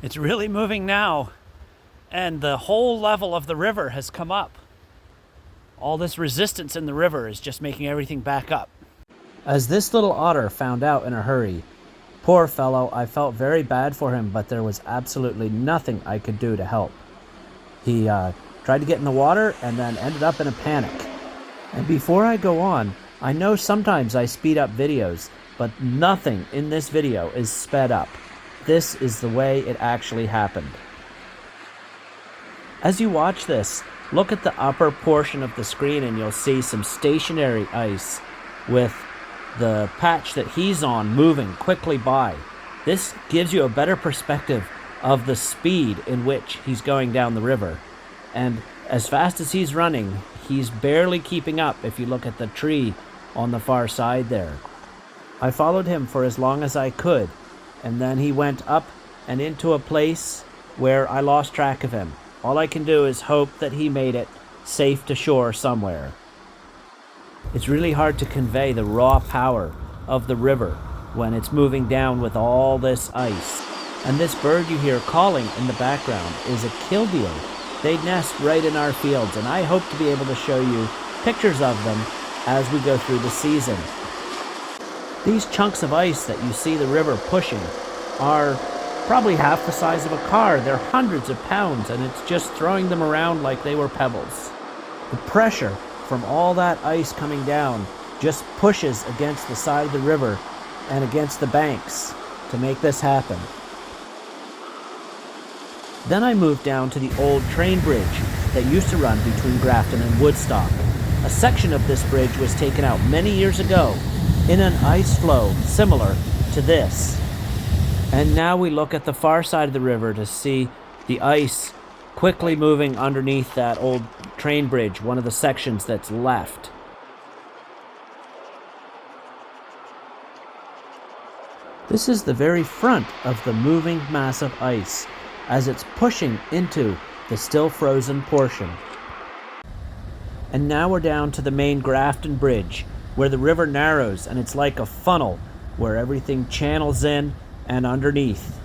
It's really moving now, and the whole level of the river has come up. All this resistance in the river is just making everything back up. As this little otter found out in a hurry, poor fellow, I felt very bad for him, but there was absolutely nothing I could do to help. He tried to get in the water and then ended up in a panic. And before I go on, I know sometimes I speed up videos, but nothing in this video is sped up. This is the way it actually happened. As you watch this, look at the upper portion of the screen and you'll see some stationary ice with the patch that he's on moving quickly by. This gives you a better perspective of the speed in which he's going down the river. And as fast as he's running, he's barely keeping up if you look at the tree on the far side there. I followed him for as long as I could, and then he went up and into a place where I lost track of him. All I can do is hope that he made it safe to shore somewhere. It's really hard to convey the raw power of the river when it's moving down with all this ice. And this bird you hear calling in the background is a killdeer. They nest right in our fields, and I hope to be able to show you pictures of them as we go through the season. These chunks of ice that you see the river pushing are probably half the size of a car. They're hundreds of pounds, and it's just throwing them around like they were pebbles. The pressure from all that ice coming down just pushes against the side of the river and against the banks to make this happen. Then I moved down to the old train bridge that used to run between Grafton and Woodstock. A section of this bridge was taken out many years ago in an ice flow similar to this. And now we look at the far side of the river to see the ice quickly moving underneath that old train bridge, one of the sections that's left. This is the very front of the moving mass of ice as it's pushing into the still frozen portion. And now we're down to the main Grafton Bridge, where the river narrows and it's like a funnel where everything channels in and underneath.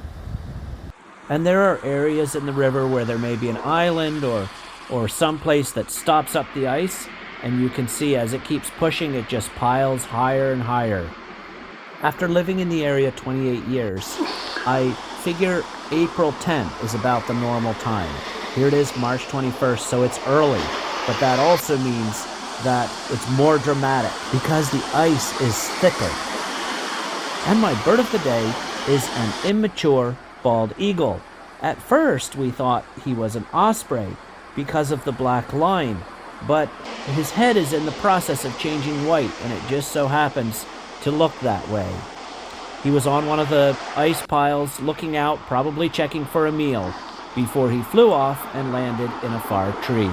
And there are areas in the river where there may be an island or some place that stops up the ice, and you can see as it keeps pushing, it just piles higher and higher. After living in the area 28 years, I figure April 10th is about the normal time. Here it is, March 21st, so it's early, but that also means that it's more dramatic because the ice is thicker. And my bird of the day is an immature bald eagle. At first we thought he was an osprey because of the black line, but his head is in the process of changing white, and it just so happens to look that way. He was on one of the ice piles looking out, probably checking for a meal, before he flew off and landed in a far tree.